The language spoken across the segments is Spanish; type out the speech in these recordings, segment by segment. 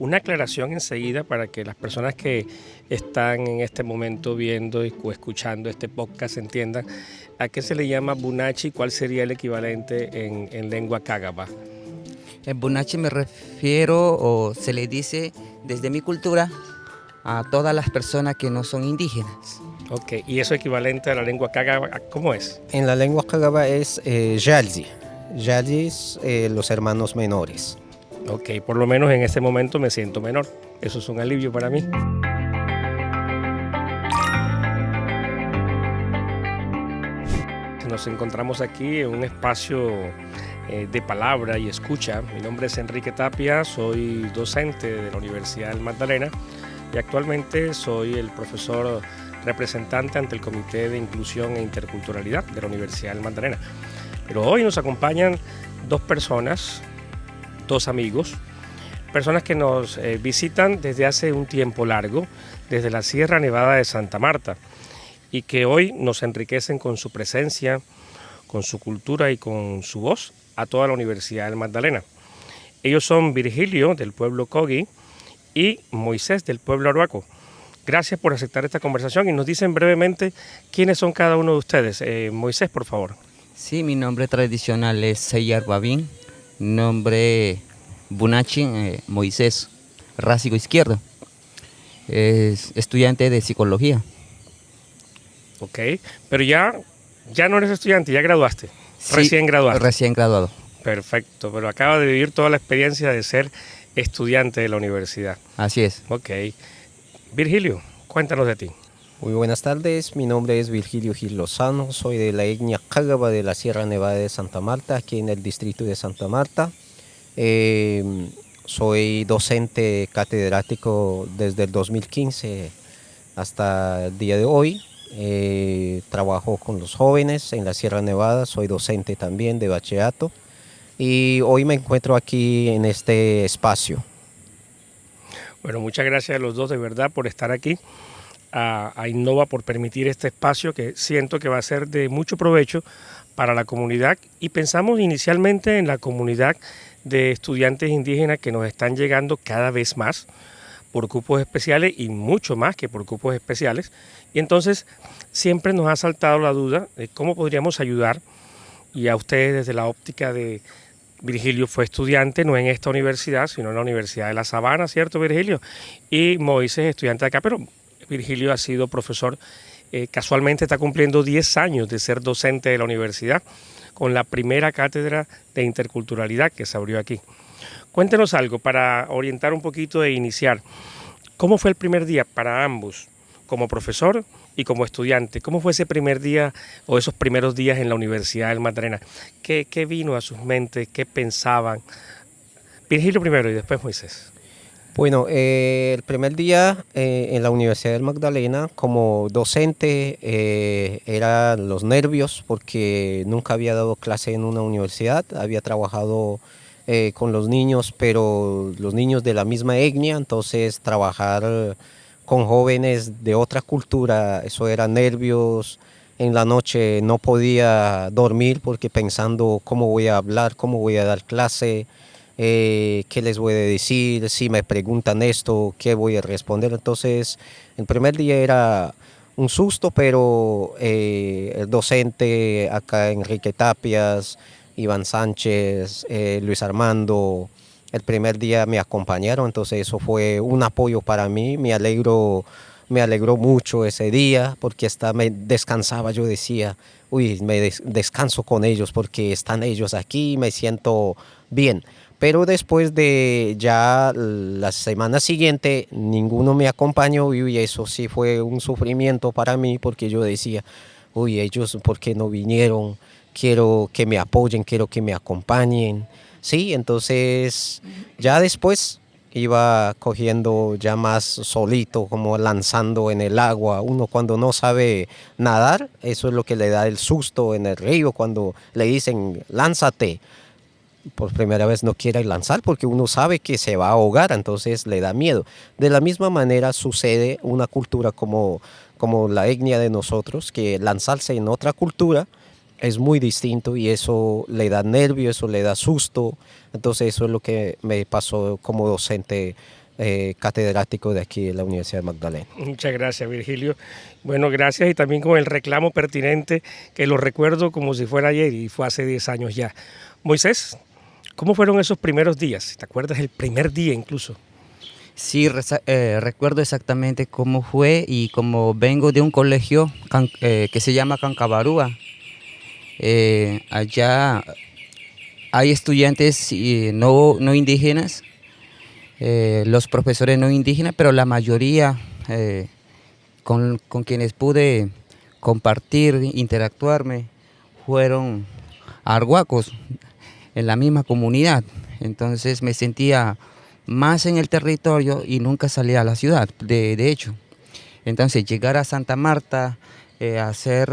una aclaración enseguida para que las personas que están en este momento viendo o escuchando este podcast entiendan a qué se le llama Bunachi, cuál sería el equivalente en lengua cágaba. En Bunachi me refiero, o se le dice desde mi cultura, a todas las personas que no son indígenas. Ok, y eso equivalente a la lengua cágaba, ¿cómo es? En la lengua cágaba es Yalzi. Yalzi es los hermanos menores. Ok, por lo menos en este momento me siento menor. Eso es un alivio para mí. Nos encontramos aquí en un espacio de palabra y escucha. Mi nombre es Enrique Tapia, soy docente de la Universidad del Magdalena y actualmente soy el profesor representante ante el Comité de Inclusión e Interculturalidad de la Universidad del Magdalena. Pero hoy nos acompañan dos personas, dos amigos, personas que nos visitan desde hace un tiempo largo, desde la Sierra Nevada de Santa Marta, y que hoy nos enriquecen con su presencia, con su cultura y con su voz a toda la Universidad del Magdalena. Ellos son Virgilio, del pueblo Kogi, y Moisés, del pueblo Arhuaco. Gracias por aceptar esta conversación y nos dicen brevemente quiénes son cada uno de ustedes. Moisés, por favor. Sí, mi nombre tradicional es Seyar Babín, nombre Bunachi, Moisés, rásico izquierdo, es estudiante de psicología. Ok, pero ya no eres estudiante, ya graduaste, Sí, recién graduaste. Recién graduado. Perfecto, pero acaba de vivir toda la experiencia de ser estudiante de la universidad. Así es. Ok, Virgilio, cuéntanos de ti. Muy buenas tardes, mi nombre es Virgilio Gil Lozano, soy de la etnia cágaba de la Sierra Nevada de Santa Marta, aquí en el distrito de Santa Marta. Soy docente catedrático desde el 2015 hasta el día de hoy. Trabajo con los jóvenes en la Sierra Nevada, soy docente también de bachillerato y hoy me encuentro aquí en este espacio. Bueno, muchas gracias a los dos de verdad por estar aquí, a Innova por permitir este espacio que siento que va a ser de mucho provecho para la comunidad, y pensamos inicialmente en la comunidad de estudiantes indígenas que nos están llegando cada vez más por cupos especiales y mucho más que por cupos especiales, y entonces siempre nos ha saltado la duda de cómo podríamos ayudar, y a ustedes desde la óptica de Virgilio fue estudiante no en esta universidad sino en la Universidad de La Sabana, ¿cierto, Virgilio? Y Moisés estudiante de acá, pero Virgilio ha sido profesor, casualmente está cumpliendo 10 años de ser docente de la universidad con la primera cátedra de interculturalidad que se abrió aquí. Cuéntenos algo para orientar un poquito e iniciar. ¿Cómo fue el primer día para ambos, como profesor y como estudiante? ¿Cómo fue ese primer día o esos primeros días en la Universidad del Magdalena? ¿Qué vino a sus mentes? ¿Qué pensaban? Virgilio primero y después Moisés. Bueno, el primer día en la Universidad del Magdalena como docente eran los nervios porque nunca había dado clase en una universidad, había trabajado con los niños, pero los niños de la misma etnia, entonces trabajar con jóvenes de otra cultura, eso era nervios. En la noche no podía dormir porque pensando cómo voy a hablar, cómo voy a dar clase, qué les voy a decir, si me preguntan esto, qué voy a responder. Entonces, el primer día era un susto, pero el docente acá, Enrique Tapias, Iván Sánchez, Luis Armando, el primer día me acompañaron, entonces eso fue un apoyo para mí, me alegró mucho ese día porque hasta me descansaba, yo decía, uy, descanso con ellos porque están ellos aquí, me siento bien. Pero después de ya la semana siguiente, ninguno me acompañó y eso sí fue un sufrimiento para mí porque yo decía, uy, ellos, ¿por qué no vinieron? Quiero que me apoyen, quiero que me acompañen. Sí, entonces ya después iba cogiendo ya más solito, como lanzando en el agua. Uno cuando no sabe nadar, eso es lo que le da el susto en el río, cuando le dicen, lánzate. Por primera vez no quiere lanzar porque uno sabe que se va a ahogar, entonces le da miedo. De la misma manera sucede una cultura como la etnia de nosotros, que lanzarse en otra cultura es muy distinto y eso le da nervio, eso le da susto. Entonces eso es lo que me pasó como docente catedrático de aquí de la Universidad de Magdalena. Muchas gracias, Virgilio. Bueno, gracias y también con el reclamo pertinente, que lo recuerdo como si fuera ayer y fue hace 10 años ya. Moisés, ¿cómo fueron esos primeros días? ¿Te acuerdas el primer día incluso? Sí, recuerdo exactamente cómo fue y como vengo de un colegio que se llama Cancabarúa. Allá hay estudiantes no indígenas, los profesores no indígenas, pero la mayoría con quienes pude compartir, interactuarme, fueron arhuacos en la misma comunidad. Entonces me sentía más en el territorio y nunca salía a la ciudad, de hecho. Entonces llegar a Santa Marta, hacer,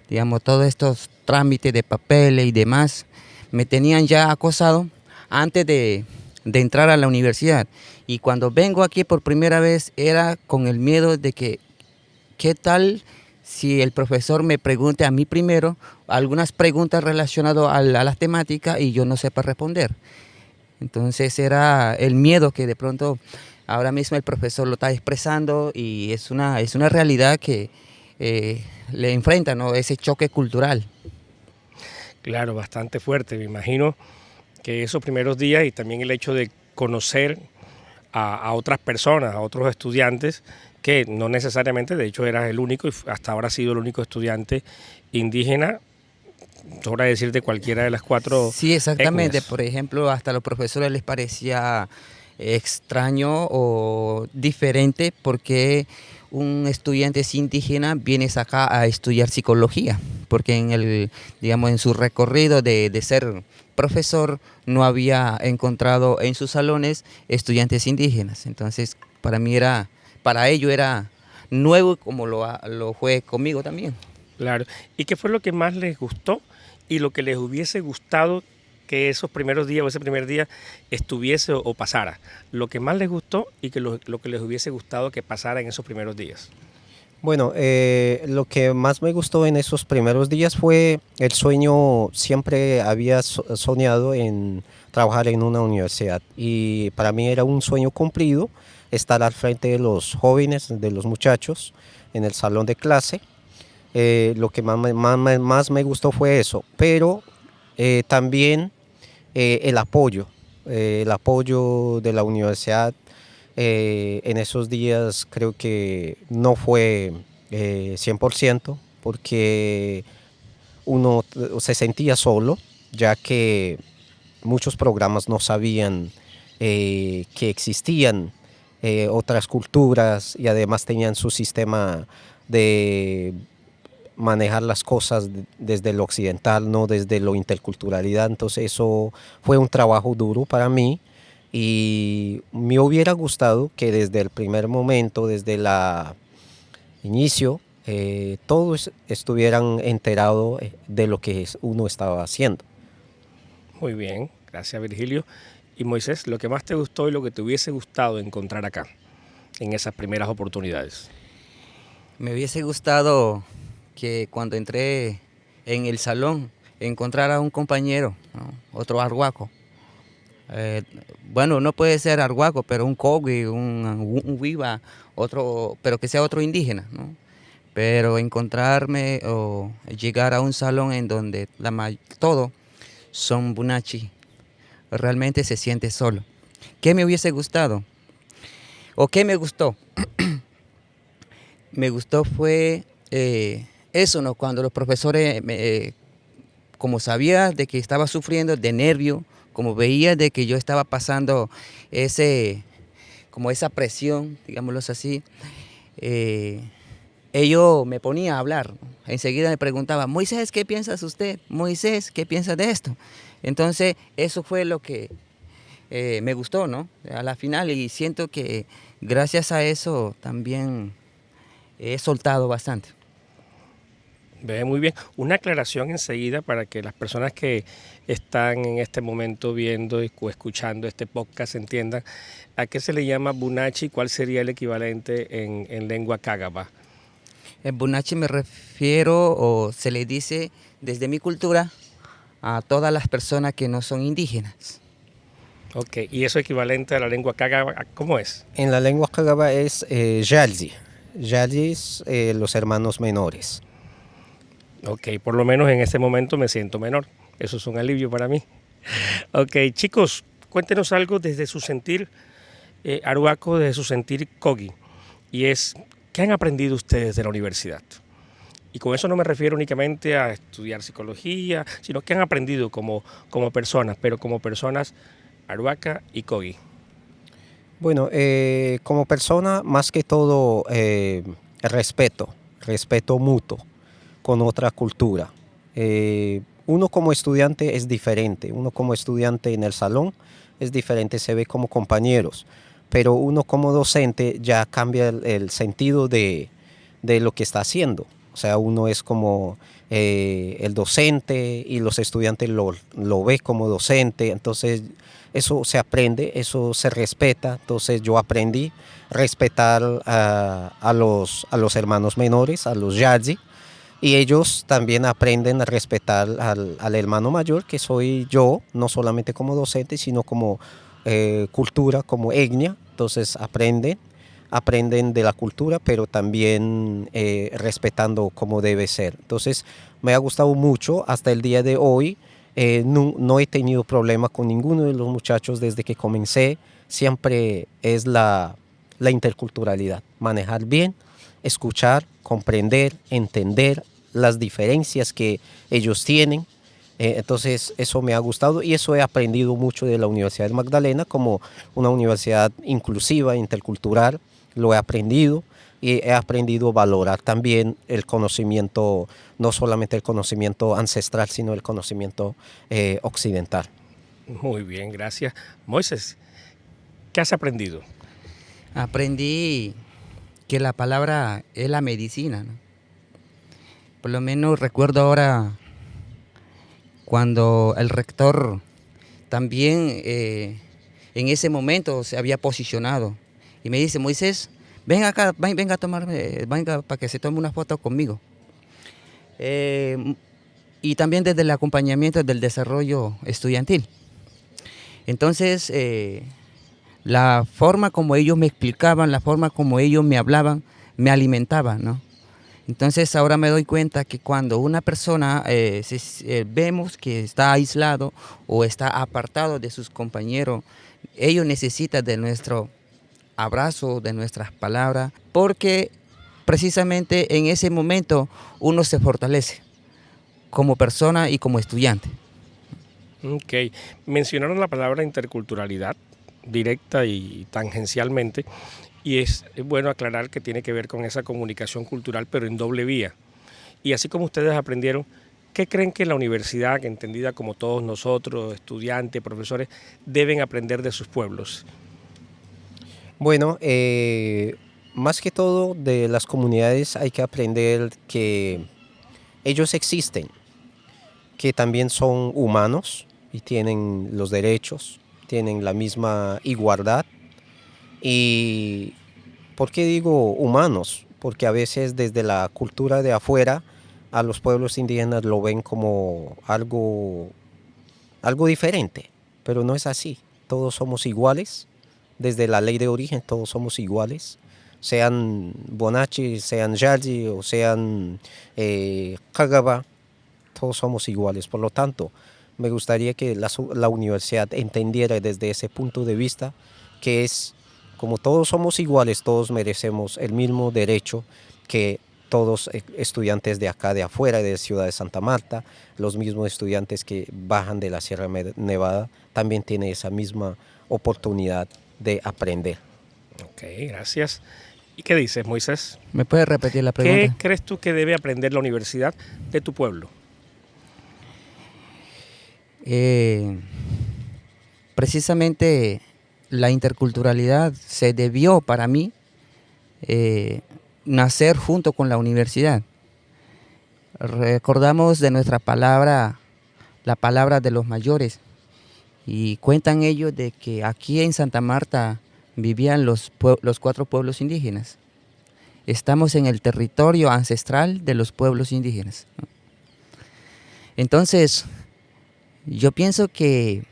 digamos, todos estos trámites de papeles y demás, me tenían ya acosado antes de entrar a la universidad. Y cuando vengo aquí por primera vez era con el miedo de que, ¿qué tal si el profesor me pregunte a mí primero algunas preguntas relacionadas a las temáticas y yo no sepa responder? Entonces era el miedo que de pronto ahora mismo el profesor lo está expresando y es una realidad que le enfrenta, ¿no? Ese choque cultural. Claro, bastante fuerte. Me imagino que esos primeros días y también el hecho de conocer a otras personas, a otros estudiantes, que no necesariamente, de hecho eras el único y hasta ahora has sido el único estudiante indígena, sobra decir de cualquiera de las 4 Sí, exactamente. etnias. Por ejemplo, hasta a los profesores les parecía extraño o diferente porque un estudiante indígena viene acá a estudiar psicología, porque digamos, en su recorrido de ser profesor no había encontrado en sus salones estudiantes indígenas. Entonces, para ello era nuevo como lo fue conmigo también. Claro. ¿Y qué fue lo que más les gustó y lo que les hubiese gustado que esos primeros días o ese primer día estuviese o pasara? Lo que más les gustó y que lo que les hubiese gustado que pasara en esos primeros días. Bueno, lo que más me gustó en esos primeros días fue el sueño. Siempre había soñado en trabajar en una universidad y para mí era un sueño cumplido estar al frente de los jóvenes, de los muchachos en el salón de clase. Lo que más me gustó fue eso, pero también el apoyo de la universidad. En esos días creo que no fue 100% porque uno se sentía solo, ya que muchos programas no sabían que existían otras culturas y además tenían su sistema de manejar las cosas desde lo occidental, no desde lo interculturalidad. Entonces eso fue un trabajo duro para mí y me hubiera gustado que desde el primer momento, desde el inicio, todos estuvieran enterados de lo que uno estaba haciendo. Muy bien, gracias Virgilio. Y Moisés, lo que más te gustó y lo que te hubiese gustado encontrar acá, en esas primeras oportunidades. Me hubiese gustado que cuando entré en el salón encontrara a un compañero, ¿no? Otro arhuaco. Bueno, no puede ser arhuaco, pero un cogui, un huiva, otro, pero que sea otro indígena, ¿no? Pero encontrarme o llegar a un salón en donde todo son bunachi, realmente se siente solo. ¿Qué me hubiese gustado? ¿O qué me gustó? Me gustó fue eso, ¿no? Cuando los profesores, como sabía de que estaba sufriendo de nervio, como veía de que yo estaba pasando como esa presión, digámoslo así, ellos me ponían a hablar, ¿no? Enseguida me preguntaba, Moisés, ¿qué piensas usted? Moisés, ¿qué piensas de esto? Entonces, eso fue lo que me gustó, ¿no? A la final, y siento que gracias a eso también he soltado bastante. Ve muy bien. Una aclaración enseguida para que las personas que están en este momento viendo o escuchando este podcast entiendan a qué se le llama bunachi, cuál sería el equivalente en lengua cágaba. El bunachi me refiero, o se le dice desde mi cultura, a todas las personas que no son indígenas. Ok, y eso equivalente a la lengua cágaba, ¿cómo es? En la lengua cágaba es Yalzi. Yalzi es los hermanos menores. Ok, por lo menos en este momento me siento menor. Eso es un alivio para mí. Ok, chicos, cuéntenos algo desde su sentir arhuaco, desde su sentir cogi. Y es, ¿qué han aprendido ustedes de la universidad? Y con eso no me refiero únicamente a estudiar psicología, sino que han aprendido como personas, pero como personas arhuaca y cogi. Bueno, como persona, más que todo, respeto mutuo con otra cultura. Uno como estudiante es diferente, uno como estudiante en el salón es diferente, se ve como compañeros, pero uno como docente ya cambia el sentido de lo que está haciendo. O sea, uno es como el docente y los estudiantes lo ve como docente, entonces eso se aprende, eso se respeta. Entonces yo aprendí a respetar a los hermanos menores, a los yadzi, y ellos también aprenden a respetar al hermano mayor, que soy yo, no solamente como docente, sino como cultura, como etnia. Entonces aprenden de la cultura, pero también respetando como debe ser. Entonces me ha gustado mucho hasta el día de hoy. No he tenido problema con ninguno de los muchachos desde que comencé. Siempre es la interculturalidad, manejar bien, escuchar, comprender, entender las diferencias que ellos tienen. Entonces eso me ha gustado y eso he aprendido mucho de la Universidad de Magdalena como una universidad inclusiva, intercultural. Lo he aprendido y he aprendido a valorar también el conocimiento, no solamente el conocimiento ancestral, sino el conocimiento occidental. Muy bien, gracias. Moisés, ¿qué has aprendido? Aprendí que la palabra es la medicina, ¿no? Por lo menos recuerdo ahora cuando el rector también en ese momento se había posicionado y me dice: Moisés, venga acá, venga a tomarme, venga para que se tome una foto conmigo. Y también desde el acompañamiento del desarrollo estudiantil. Entonces, la forma como ellos me explicaban, la forma como ellos me hablaban, me alimentaban, ¿no? Entonces ahora me doy cuenta que cuando una persona vemos que está aislado o está apartado de sus compañeros, ellos necesitan de nuestro abrazo, de nuestras palabras, porque precisamente en ese momento uno se fortalece como persona y como estudiante. Ok, mencionaron la palabra interculturalidad directa y tangencialmente, y es bueno aclarar que tiene que ver con esa comunicación cultural, pero en doble vía. Y así como ustedes aprendieron, ¿qué creen que la universidad, entendida como todos nosotros, estudiantes, profesores, deben aprender de sus pueblos? Bueno, más que todo de las comunidades hay que aprender que ellos existen, que también son humanos y tienen los derechos, tienen la misma igualdad. ¿Y por qué digo humanos? Porque a veces desde la cultura de afuera a los pueblos indígenas lo ven como algo diferente, pero no es así. Todos somos iguales, desde la ley de origen todos somos iguales, sean Bonachi, sean Yalji o sean Kagaba, todos somos iguales. Por lo tanto, me gustaría que la universidad entendiera desde ese punto de vista que es, como todos somos iguales, todos merecemos el mismo derecho que todos estudiantes de acá, de afuera, de Ciudad de Santa Marta, los mismos estudiantes que bajan de la Sierra Nevada, también tienen esa misma oportunidad de aprender. Ok, gracias. ¿Y qué dices, Moisés? ¿Me puedes repetir la ¿Qué pregunta? crees tú que debe aprender la universidad de tu pueblo? Precisamente la interculturalidad se debió para mí nacer junto con la universidad. Recordamos de nuestra palabra, la palabra de los mayores, y cuentan ellos de que aquí en Santa Marta vivían los 4 pueblos indígenas. Estamos en el territorio ancestral de los pueblos indígenas, ¿no? Entonces, yo pienso que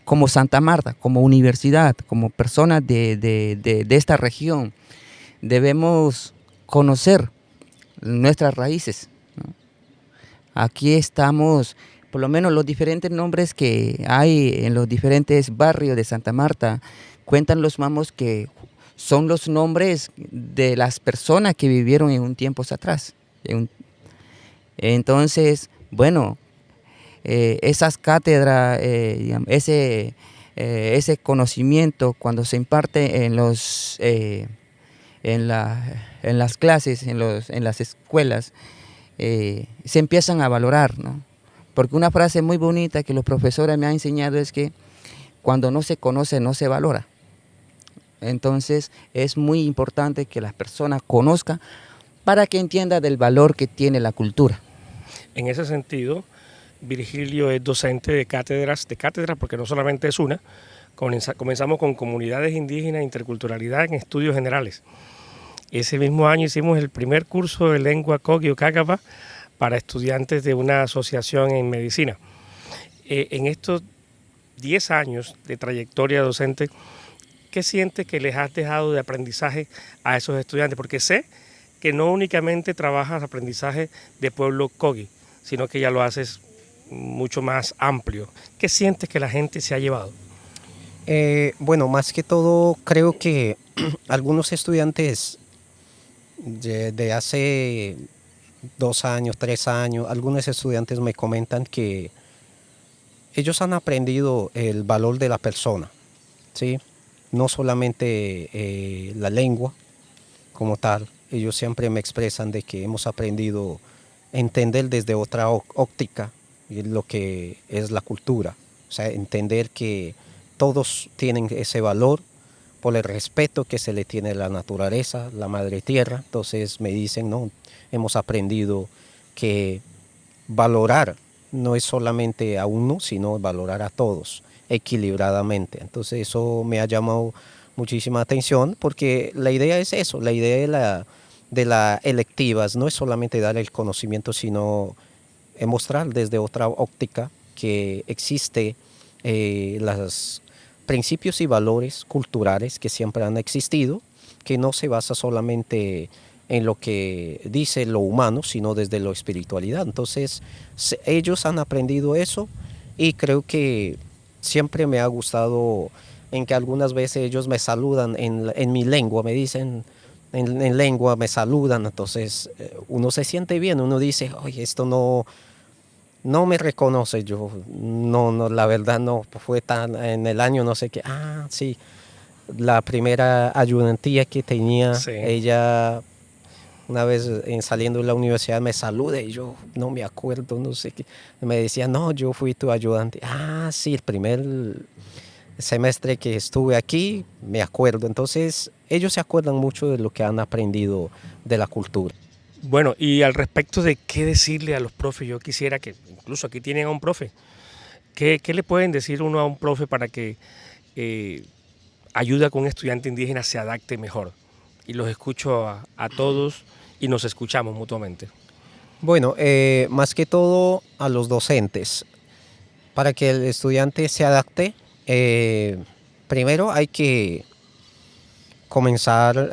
como Santa Marta, como universidad, como personas de esta región, debemos conocer nuestras raíces, ¿no? Aquí estamos, por lo menos los diferentes nombres que hay en los diferentes barrios de Santa Marta, cuentan los mamos que son los nombres de las personas que vivieron en un tiempo atrás. Entonces, bueno, esas cátedras, ese conocimiento cuando se imparte en las clases, en las escuelas, se empiezan a valorar, ¿no? Porque una frase muy bonita que los profesores me han enseñado es que cuando no se conoce, no se valora. Entonces es muy importante que las personas conozcan para que entiendan del valor que tiene la cultura. En ese sentido, Virgilio es docente de cátedras porque no solamente es una. Comenzamos con comunidades indígenas e interculturalidad en estudios generales. Ese mismo año hicimos el primer curso de lengua Kogi o Kakapa para estudiantes de una asociación en medicina. En estos 10 años de trayectoria docente, ¿qué sientes que les has dejado de aprendizaje a esos estudiantes? Porque sé que no únicamente trabajas aprendizaje de pueblo Kogi, sino que ya lo haces mucho más amplio. ¿Qué sientes que la gente se ha llevado? Bueno, más que todo creo que algunos estudiantes de hace 2 años, 3 años, algunos estudiantes me comentan que ellos han aprendido el valor de la persona, ¿sí? No solamente la lengua como tal. Ellos siempre me expresan de que hemos aprendido a entender desde otra óptica lo que es la cultura. O sea, entender que todos tienen ese valor por el respeto que se le tiene a la naturaleza, la madre tierra. Entonces me dicen, no, hemos aprendido que valorar no es solamente a uno, sino valorar a todos equilibradamente. Entonces eso me ha llamado muchísima atención porque la idea es eso, la idea de las electivas no es solamente dar el conocimiento, sino mostrar desde otra óptica que existe los principios y valores culturales que siempre han existido, que no se basa solamente en lo que dice lo humano, sino desde la espiritualidad. Entonces, ellos han aprendido eso y creo que siempre me ha gustado en que algunas veces ellos me saludan en mi lengua, me dicen en lengua, me saludan, entonces uno se siente bien, uno dice, oye, esto no me reconoce, yo no, la verdad no fue tan en el año no sé qué, sí, la primera ayudantía que tenía, sí. Ella una vez saliendo de la universidad me saluda y yo no me acuerdo, no sé qué, me decía, no, yo fui tu ayudante, sí, el primer semestre que estuve aquí, me acuerdo, entonces ellos se acuerdan mucho de lo que han aprendido de la cultura. Bueno, y al respecto de qué decirle a los profes, yo quisiera que, incluso aquí tienen a un profe, ¿qué le pueden decir uno a un profe para que ayude a que un estudiante indígena se adapte mejor? Y los escucho a todos y nos escuchamos mutuamente. Bueno, más que todo a los docentes, para que el estudiante se adapte, primero hay que comenzar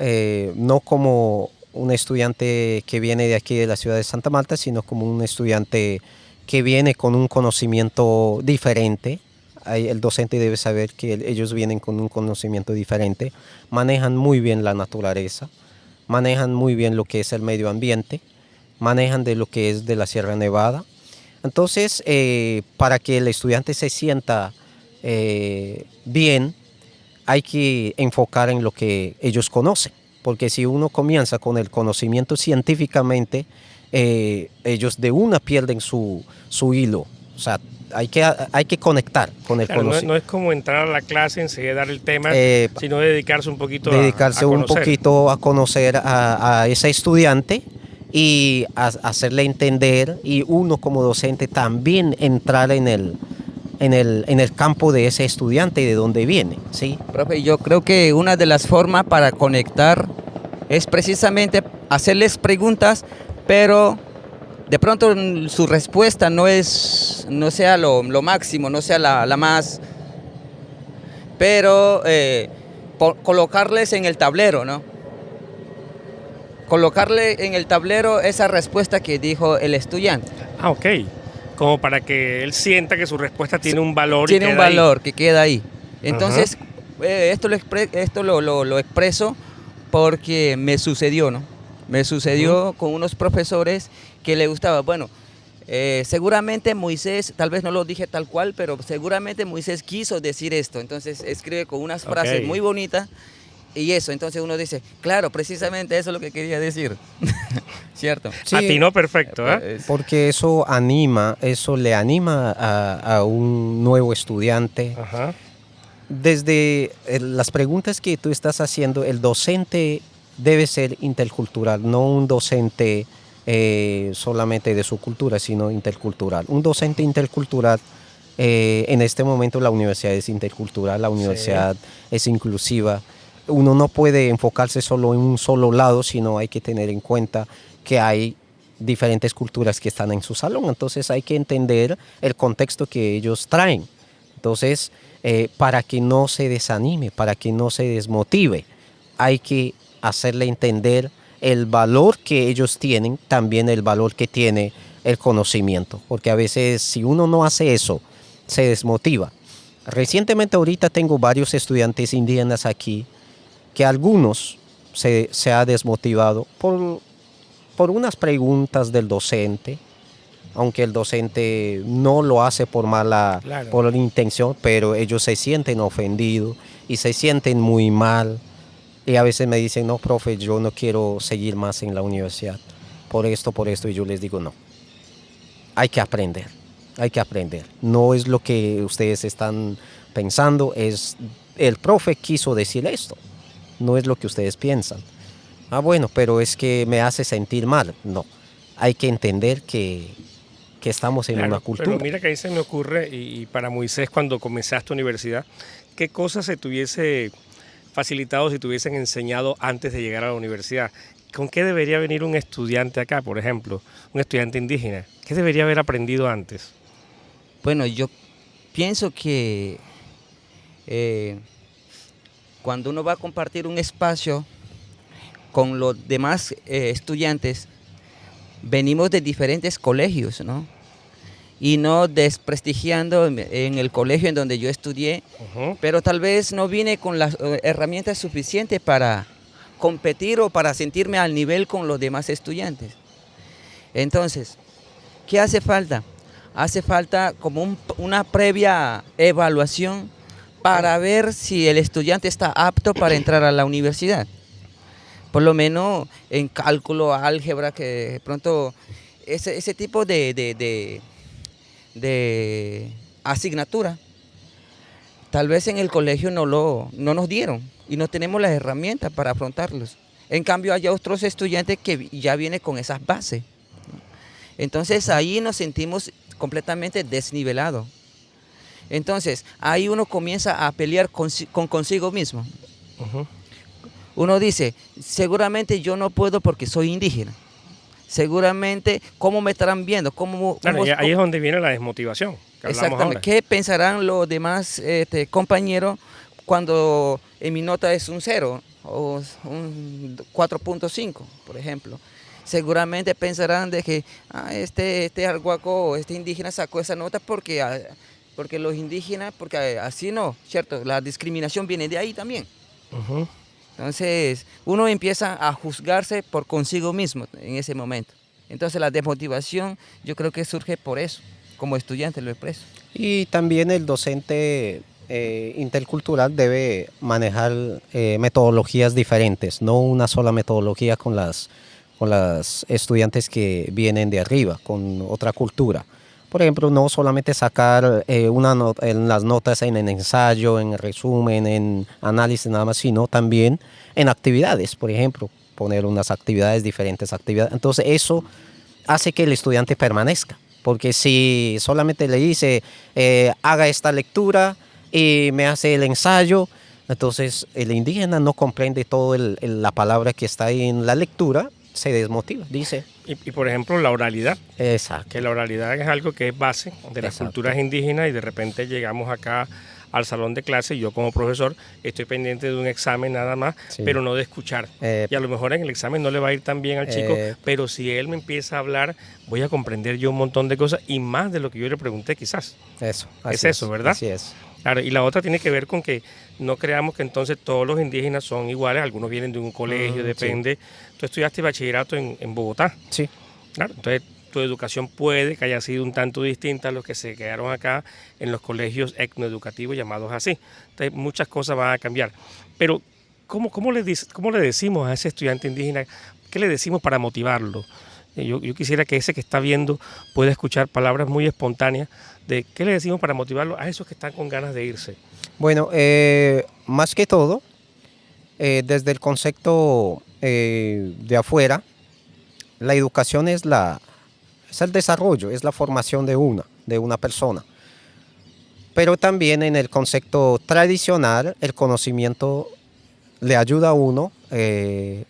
no como un estudiante que viene de aquí de la ciudad de Santa Marta, sino como un estudiante que viene con un conocimiento diferente. El docente debe saber que ellos vienen con un conocimiento diferente, manejan muy bien la naturaleza, manejan muy bien lo que es el medio ambiente, manejan de lo que es de la Sierra Nevada. Entonces, para que el estudiante se sienta bien, hay que enfocar en lo que ellos conocen, porque si uno comienza con el conocimiento científicamente, ellos de una pierden su hilo, o sea, hay que conectar con el conocimiento. No es como entrar a la clase, enseguida dar el tema, sino dedicarse un poquito un poquito a conocer a ese estudiante y a hacerle entender, y uno como docente también entrar en el campo de ese estudiante y de dónde viene, ¿sí? Profe, yo creo que una de las formas para conectar es precisamente hacerles preguntas, pero de pronto su respuesta no sea lo máximo, no sea la más pero colocarles en el tablero, ¿no? Colocarle en el tablero esa respuesta que dijo el estudiante. Ah, ok. Como para que él sienta que su respuesta tiene un valor. Tiene y un queda ahí. valor que queda ahí. Entonces, esto lo expreso porque me sucedió, ¿no? Me sucedió con unos profesores que le gustaba. Bueno, seguramente Moisés, tal vez no lo dije tal cual, pero seguramente Moisés quiso decir esto. Entonces escribe con unas frases muy bonitas y eso. Entonces uno dice, claro, precisamente eso es lo que quería decir. ¿Cierto? Sí, Atinó perfecto, ¿eh? porque eso le anima a un nuevo estudiante. Ajá. Desde las preguntas que tú estás haciendo, el docente debe ser intercultural, no un docente solamente de su cultura, sino intercultural. Un docente intercultural, en este momento la universidad es intercultural, la universidad es inclusiva. Uno no puede enfocarse solo en un solo lado, sino hay que tener en cuenta que hay diferentes culturas que están en su salón, entonces hay que entender el contexto que ellos traen. Entonces, para que no se desanime, para que no se desmotive, hay que hacerle entender el valor que ellos tienen, también el valor que tiene el conocimiento, porque a veces si uno no hace eso, se desmotiva. Recientemente ahorita tengo varios estudiantes indígenas aquí, que algunos se ha desmotivado por unas preguntas del docente, aunque el docente no lo hace por por intención, pero ellos se sienten ofendidos y se sienten muy mal. Y a veces me dicen, no, profe, yo no quiero seguir más en la universidad, por esto, y yo les digo, no, hay que aprender, hay que aprender. No es lo que ustedes están pensando, es el profe quiso decir esto, no es lo que ustedes piensan. Ah, bueno, pero es que me hace sentir mal. No, hay que entender que estamos en una cultura. Pero mira que ahí se me ocurre, y para Moisés, cuando comenzaste universidad, ¿qué cosas se te hubiese facilitado si te hubiesen enseñado antes de llegar a la universidad? ¿Con qué debería venir un estudiante acá, por ejemplo, un estudiante indígena? ¿Qué debería haber aprendido antes? Bueno, yo pienso que cuando uno va a compartir un espacio con los demás estudiantes, venimos de diferentes colegios, ¿no? Y no desprestigiando en el colegio en donde yo estudié, pero tal vez no vine con las herramientas suficientes para competir o para sentirme al nivel con los demás estudiantes. Entonces, ¿qué hace falta? Hace falta como una previa evaluación para ver si el estudiante está apto para entrar a la universidad. Por lo menos en cálculo, álgebra, que de pronto ese tipo de asignatura, tal vez en el colegio no nos dieron y no tenemos las herramientas para afrontarlos. En cambio hay otros estudiantes que ya vienen con esas bases. Entonces ahí nos sentimos completamente desnivelados. Entonces ahí uno comienza a pelear consigo mismo. Uno dice, seguramente yo no puedo porque soy indígena. Seguramente, ¿cómo me estarán viendo? Claro, ahí es donde viene la desmotivación. Exactamente. ¿Qué pensarán los demás compañeros cuando en mi nota es un 0 o un 4.5, por ejemplo? Seguramente pensarán de que este arhuaco o este indígena sacó esa nota porque los indígenas, porque así no, ¿cierto? La discriminación viene de ahí también. Entonces, uno empieza a juzgarse por consigo mismo en ese momento. Entonces, la desmotivación yo creo que surge por eso, como estudiante lo expreso. Y también el docente intercultural debe manejar metodologías diferentes, no una sola metodología con las estudiantes que vienen de arriba, con otra cultura. Por ejemplo, no solamente sacar en las notas en el ensayo, en el resumen, en análisis nada más, sino también en actividades, por ejemplo, poner unas actividades, diferentes actividades. Entonces eso hace que el estudiante permanezca, porque si solamente le dice, haga esta lectura y me hace el ensayo, entonces el indígena no comprende toda la palabra que está ahí en la lectura, se desmotiva, dice. Y por ejemplo, la oralidad. Exacto. Que la oralidad es algo que es base de las culturas indígenas y de repente llegamos acá al salón de clase. Yo como profesor estoy pendiente de un examen nada más, Sí. pero no de escuchar. Y a lo mejor en el examen no le va a ir tan bien al chico, pero si él me empieza a hablar, voy a comprender yo un montón de cosas y más de lo que yo le pregunté quizás. Eso, Es eso, ¿verdad? Así es. Claro, y la otra tiene que ver con que no creamos que entonces todos los indígenas son iguales, algunos vienen de un colegio, depende. Tú estudiaste bachillerato en Bogotá. Sí. Claro, entonces tu educación puede que haya sido un tanto distinta a los que se quedaron acá en los colegios etnoeducativos llamados así. Entonces muchas cosas van a cambiar. Pero ¿cómo le decimos a ese estudiante indígena? ¿Qué le decimos para motivarlo? Yo quisiera que ese que está viendo pueda escuchar palabras muy espontáneas de qué le decimos para motivarlo a esos que están con ganas de irse. Bueno, más que todo, desde el concepto de afuera, la educación es el desarrollo, es la formación de una persona. Pero también en el concepto tradicional, el conocimiento le ayuda a uno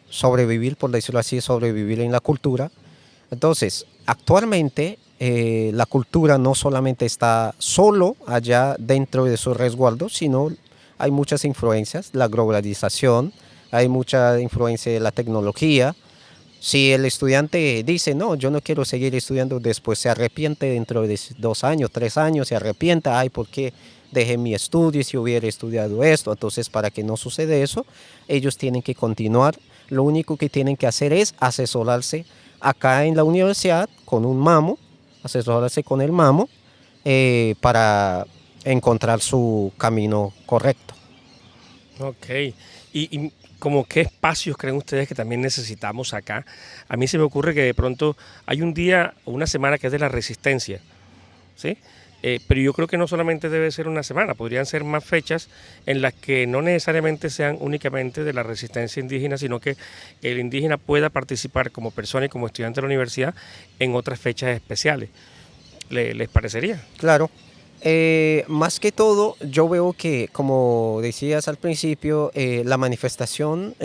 sobrevivir, por decirlo así, sobrevivir en la cultura. Entonces, actualmente la cultura no solamente está solo allá dentro de su resguardo, sino hay muchas influencias, la globalización, hay mucha influencia de la tecnología. Si el estudiante dice, no, yo no quiero seguir estudiando, después se arrepiente dentro de 2 años, 3 años, se arrepiente, ay, ¿por qué dejé mi estudio si hubiera estudiado esto? Entonces, para que no suceda eso, ellos tienen que continuar. Lo único que tienen que hacer es asesorarse acá en la universidad con un mamo, asesorarse con el mamo para encontrar su camino correcto. Ok. Y como qué espacios creen ustedes que también necesitamos acá. A mí se me ocurre que de pronto hay un día o una semana que es de la resistencia, ¿sí? Pero yo creo que no solamente debe ser una semana, podrían ser más fechas en las que no necesariamente sean únicamente de la resistencia indígena, sino que el indígena pueda participar como persona y como estudiante de la universidad en otras fechas especiales. ¿Les parecería? Claro. Más que todo, yo veo que, como decías al principio, la manifestación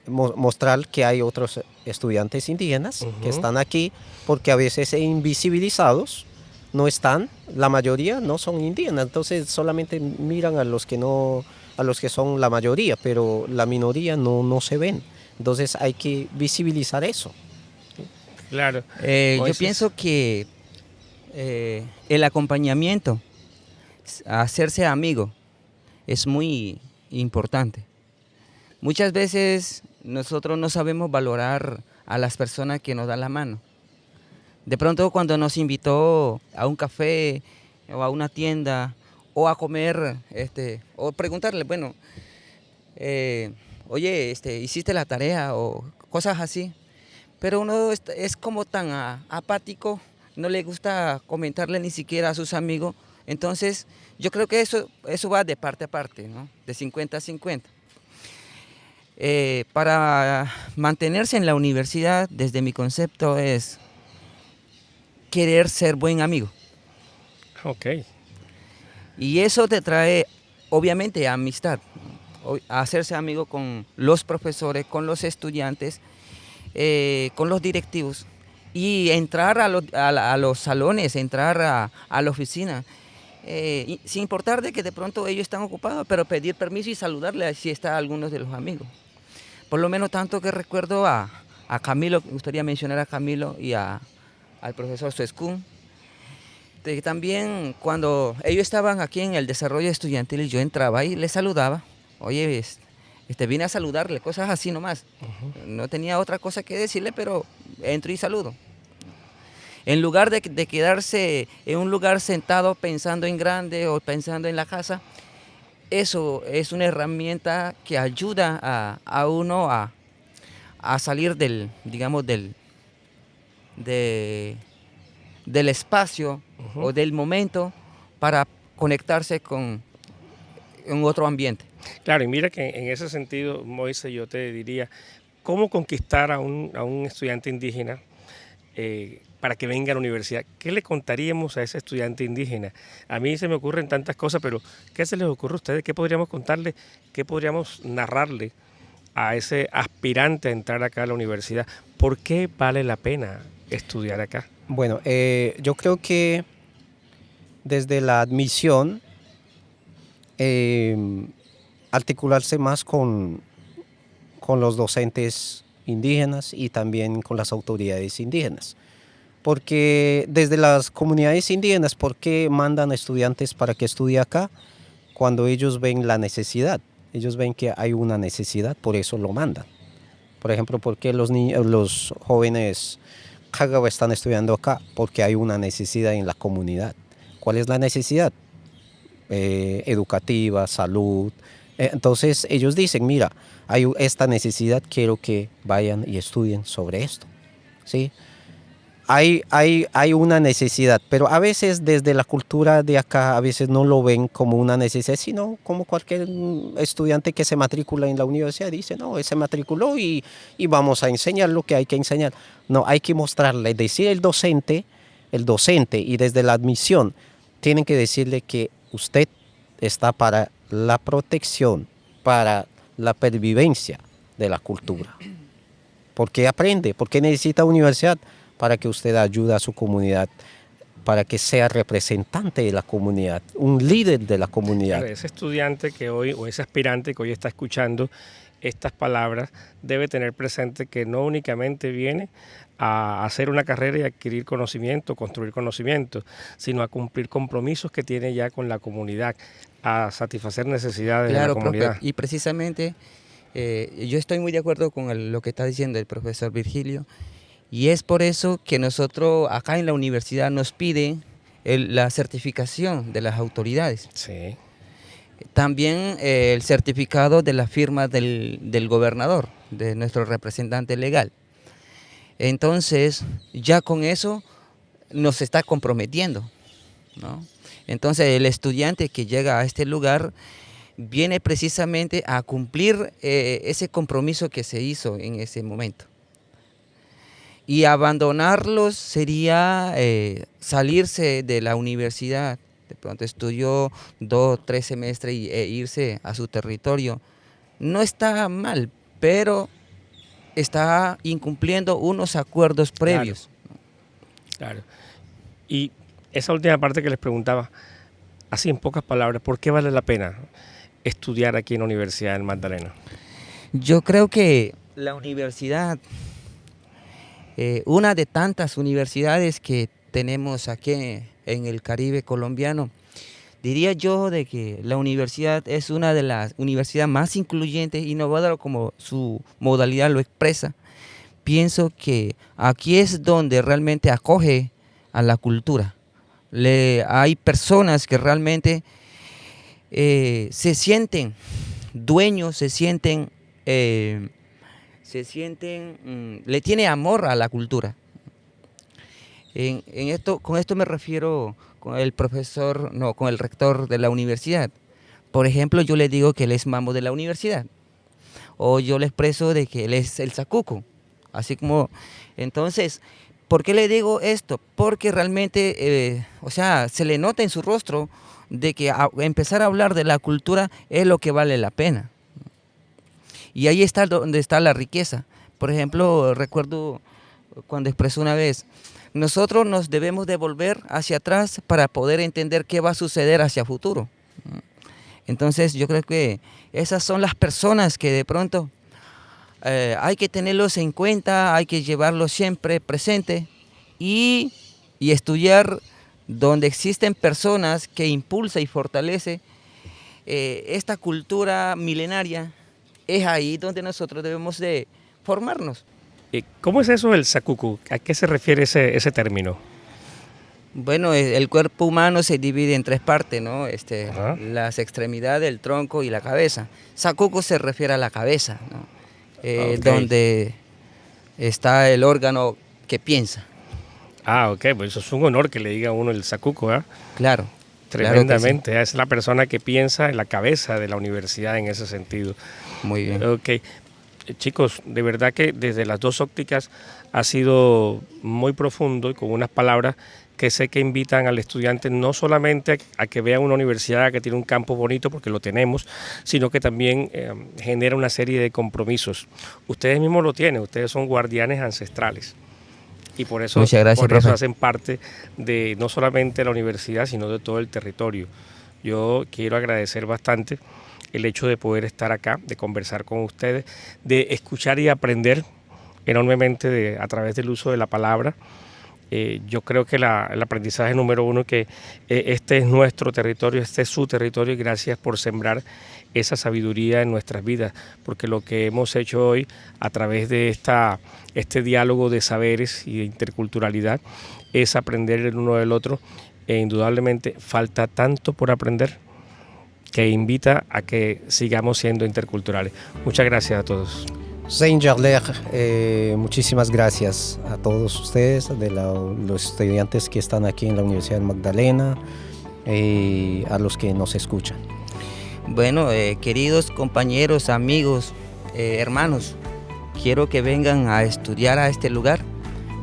mostrar que hay otros estudiantes indígenas que están aquí, porque a veces invisibilizados no están, la mayoría no son indígenas, entonces solamente miran a los que no, a los que son la mayoría, pero la minoría no se ven. Entonces hay que visibilizar eso. Claro. Yo pienso que el acompañamiento, hacerse amigo, es muy importante. Muchas veces nosotros no sabemos valorar a las personas que nos dan la mano. De pronto cuando nos invitó a un café o a una tienda o a comer, o preguntarle, bueno, oye, ¿hiciste la tarea? O cosas así. Pero uno es como tan apático, no le gusta comentarle ni siquiera a sus amigos. Entonces, yo creo que eso va de parte a parte, ¿no? De 50 a 50. Para mantenerse en la universidad, desde mi concepto, es querer ser buen amigo. Ok. Y eso te trae, obviamente, amistad. Hacerse amigo con los profesores, con los estudiantes, con los directivos. Y entrar a los salones, entrar a la oficina. Sin importar de que de pronto ellos están ocupados, pero pedir permiso y saludarle si está alguno de los amigos. Por lo menos tanto que recuerdo a Camilo, me gustaría mencionar a Camilo y al profesor Suescún. También cuando ellos estaban aquí en el desarrollo estudiantil, yo entraba y les saludaba. Oye, vine a saludarle, cosas así nomás. No tenía otra cosa que decirle, pero entro y saludo. En lugar de quedarse en un lugar sentado pensando en grande o pensando en la casa, eso es una herramienta que ayuda a uno a salir del espacio o del momento para conectarse con otro ambiente. Claro, y mira que en ese sentido, Moisés, yo te diría, ¿cómo conquistar a un estudiante indígena para que venga a la universidad? ¿Qué le contaríamos a ese estudiante indígena? A mí se me ocurren tantas cosas, pero ¿qué se les ocurre a ustedes? ¿Qué podríamos contarle? ¿Qué podríamos narrarle a ese aspirante a entrar acá a la universidad? ¿Por qué vale la pena estudiar acá? Bueno, yo creo que desde la admisión articularse más con los docentes indígenas y también con las autoridades indígenas. Porque desde las comunidades indígenas, ¿por qué mandan estudiantes para que estudie acá? Cuando ellos ven la necesidad, ellos ven que hay una necesidad, por eso lo mandan. Por ejemplo, ¿por qué los jóvenes Kagawa están estudiando acá? Porque hay una necesidad en la comunidad. ¿Cuál es la necesidad? Educativa, salud. Entonces ellos dicen, mira, hay esta necesidad, quiero que vayan y estudien sobre esto. ¿Sí? Hay una necesidad, pero a veces desde la cultura de acá, a veces no lo ven como una necesidad, sino como cualquier estudiante que se matricula en la universidad, dice, no, se matriculó y vamos a enseñar lo que hay que enseñar. No, hay que mostrarle, decir el docente y desde la admisión, tienen que decirle que usted está para la protección, para la pervivencia de la cultura. ¿Por qué aprende? ¿Por qué necesita universidad? Para que usted ayude a su comunidad, para que sea representante de la comunidad, un líder de la comunidad. Claro, ese estudiante que hoy, o ese aspirante que hoy está escuchando estas palabras, debe tener presente que no únicamente viene a hacer una carrera y adquirir conocimiento, construir conocimiento, sino a cumplir compromisos que tiene ya con la comunidad, a satisfacer necesidades de la comunidad. Profe, y precisamente yo estoy muy de acuerdo con lo que está diciendo el profesor Virgilio, y es por eso que nosotros acá en la universidad nos piden la certificación de las autoridades. Sí. También el certificado de la firma del gobernador, de nuestro representante legal. Entonces, ya con eso nos está comprometiendo, ¿no? Entonces, el estudiante que llega a este lugar viene precisamente a cumplir ese compromiso que se hizo en ese momento. Y abandonarlos sería salirse de la universidad. De pronto estudió 2 o 3 semestres e irse a su territorio. No está mal, pero está incumpliendo unos acuerdos previos. Claro. Y esa última parte que les preguntaba, así en pocas palabras, ¿por qué vale la pena estudiar aquí en la Universidad del Magdalena? Yo creo que la universidad, una de tantas universidades que tenemos aquí en el Caribe colombiano, diría yo de que la universidad es una de las universidades más incluyentes, innovadoras como su modalidad lo expresa. Pienso que aquí es donde realmente acoge a la cultura. Hay personas que realmente se sienten dueños, le tiene amor a la cultura. Con esto me refiero con el con el rector de la universidad. Por ejemplo, yo le digo que él es mamo de la universidad, o yo le expreso de que él es el sacuco, así como. Entonces, ¿por qué le digo esto? Porque realmente, se le nota en su rostro de que empezar a hablar de la cultura es lo que vale la pena. Y ahí está donde está la riqueza. Por ejemplo, recuerdo cuando expresó una vez, nosotros nos debemos devolver hacia atrás para poder entender qué va a suceder hacia futuro. Entonces yo creo que esas son las personas que de pronto hay que tenerlos en cuenta, hay que llevarlos siempre presente y estudiar donde existen personas que impulsa y fortalece esta cultura milenaria. Es ahí donde nosotros debemos de formarnos. ¿Cómo es eso del sacuco? ¿A qué se refiere ese término? Bueno, el cuerpo humano se divide en 3 partes, ¿no? Las extremidades, el tronco y la cabeza. Sacuco se refiere a la cabeza, ¿no? Okay. Donde está el órgano que piensa. Ah, ok, pues eso es un honor que le diga a uno el sacuco, ¿eh? Claro. Tremendamente, claro es la persona que piensa en la cabeza de la universidad en ese sentido. Muy bien. Ok, chicos, de verdad que desde las 2 ópticas ha sido muy profundo y con unas palabras que sé que invitan al estudiante no solamente a que vea una universidad que tiene un campus bonito, porque lo tenemos, sino que también genera una serie de compromisos. Ustedes mismos lo tienen, ustedes son guardianes ancestrales. Y por eso, muchas gracias, por eso hacen parte de no solamente la universidad, sino de todo el territorio. Yo quiero agradecer bastante el hecho de poder estar acá, de conversar con ustedes, de escuchar y aprender enormemente a través del uso de la palabra. Yo creo que el aprendizaje número uno que este es nuestro territorio, este es su territorio, y gracias por sembrar esa sabiduría en nuestras vidas, porque lo que hemos hecho hoy a través de este diálogo de saberes y de interculturalidad es aprender el uno del otro, e indudablemente falta tanto por aprender que invita a que sigamos siendo interculturales. Muchas gracias a todos. Zein Jarler, muchísimas gracias a todos ustedes, los estudiantes que están aquí en la Universidad Magdalena, a los que nos escuchan. Bueno, queridos compañeros, amigos, hermanos, quiero que vengan a estudiar a este lugar,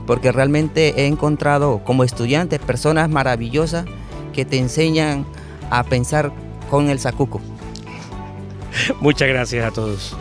porque realmente he encontrado como estudiante personas maravillosas que te enseñan a pensar con el sacuco. Muchas gracias a todos.